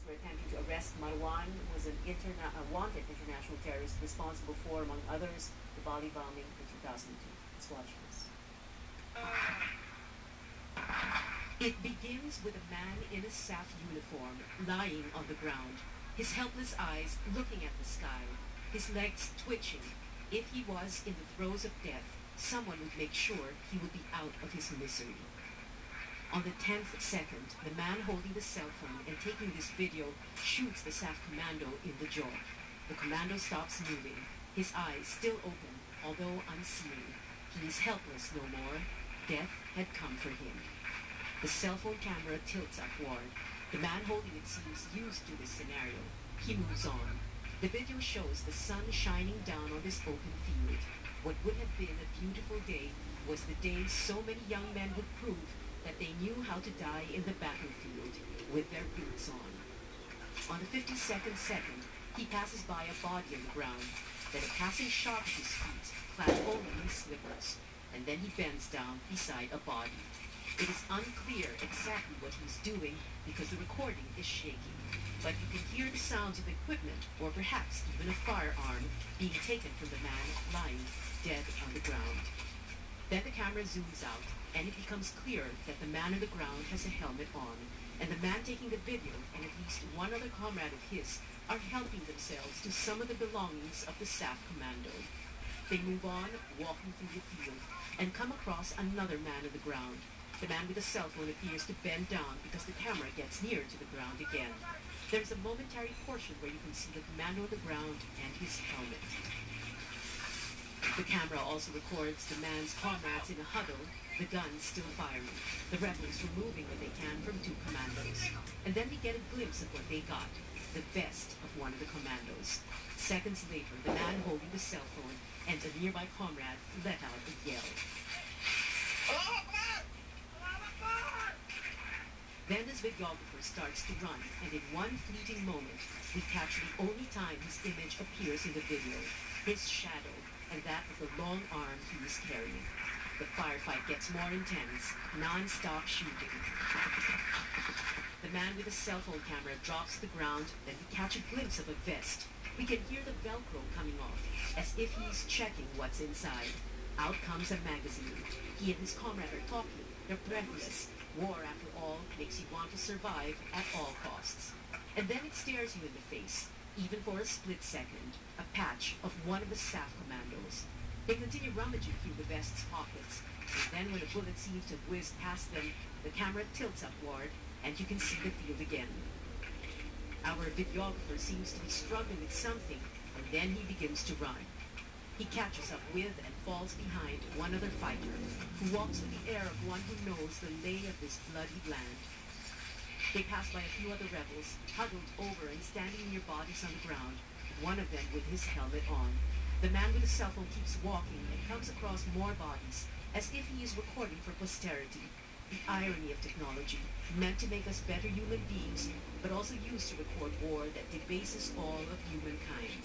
were attempting to arrest Marwan, who was a wanted international terrorist responsible for, among others, the Bali bombing in 2002. Let's watch this. It begins with a man in a SAF uniform lying on the ground, his helpless eyes looking at the sky, his legs twitching. If he was in the throes of death, someone would make sure he would be out of his misery. On the 10th second, the man holding the cell phone and taking this video shoots the SAF commando in the jaw. The commando stops moving, his eyes still open, although unseeing. He is helpless no more. Death had come for him. The cell phone camera tilts upward. The man holding it seems used to this scenario. He moves on. The video shows the sun shining down on this open field. What would have been a beautiful day was the day so many young men would prove that they knew how to die in the battlefield with their boots on. On the 52nd second, he passes by a body on the ground, then a passing shot at his feet, clad only in slippers, and then he bends down beside a body. It is unclear exactly what he's doing because the recording is shaky, but you can hear the sounds of equipment or perhaps even a firearm being taken from the man lying dead on the ground. Then the camera zooms out, and it becomes clear that the man on the ground has a helmet on, and the man taking the video and at least one other comrade of his are helping themselves to some of the belongings of the SAF commando. They move on, walking through the field, and come across another man on the ground. The man with the cell phone appears to bend down because the camera gets near to the ground again. There's a momentary portion where you can see the commando on the ground and his helmet. The camera also records the man's comrades in a huddle, the guns still firing, the rebels removing what they can from two commandos. And then we get a glimpse of what they got, the vest of one of the commandos. Seconds later, the man holding the cell phone and a nearby comrade let out a yell. Then this videographer starts to run, and in one fleeting moment, we catch the only time his image appears in the video, his shadow, and that of the long arm he is carrying. The firefight gets more intense, non-stop shooting. The man with the cell phone camera drops to the ground, then we catch a glimpse of a vest. We can hear the Velcro coming off, as if he's checking what's inside. Out comes a magazine. He and his comrade are talking. They're breathless. War, after all, makes you want to survive at all costs. And then it stares you in the face, even for a split second, a patch of one of the SAF commandos. They continue rummaging through the vest's pockets, and then when a bullet seems to have whizzed past them, the camera tilts upward, and you can see the field again. Our videographer seems to be struggling with something, and then he begins to run. He catches up with and falls behind one other fighter, who walks with the air of one who knows the lay of this bloody land. They pass by a few other rebels, huddled over and standing near bodies on the ground, one of them with his helmet on. The man with the cell phone keeps walking and comes across more bodies, as if he is recording for posterity. The irony of technology, meant to make us better human beings, but also used to record war that debases all of humankind.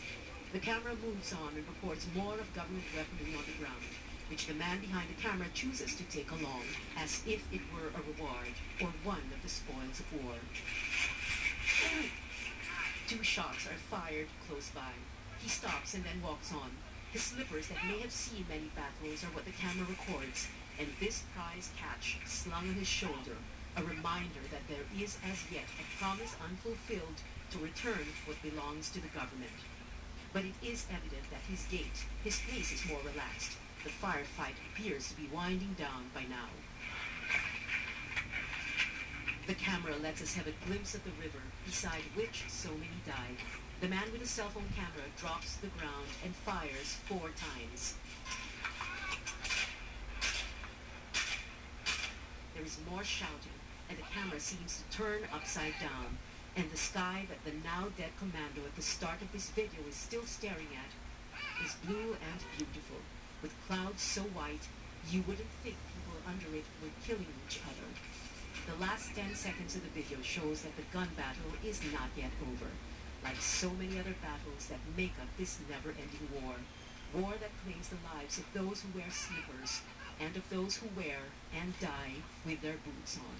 The camera moves on and reports more of government weaponry on the ground, which the man behind the camera chooses to take along, as if it were a reward, or one of the spoils of war. 2 shots are fired close by. He stops and then walks on. His slippers that may have seen many battles are what the camera records, and this prize catch slung on his shoulder, a reminder that there is as yet a promise unfulfilled to return what belongs to the government. But it is evident that his gait, his pace is more relaxed. The firefight appears to be winding down by now. The camera lets us have a glimpse of the river, beside which so many died. The man with the cell phone camera drops to the ground and fires 4 times. There is more shouting, and the camera seems to turn upside down, and the sky that the now dead commando at the start of this video is still staring at is blue and beautiful, with clouds so white you wouldn't think people under it were killing each other. The last 10 seconds of the video shows that the gun battle is not yet over, like so many other battles that make up this never-ending war. War that claims the lives of those who wear slippers and of those who wear and die with their boots on.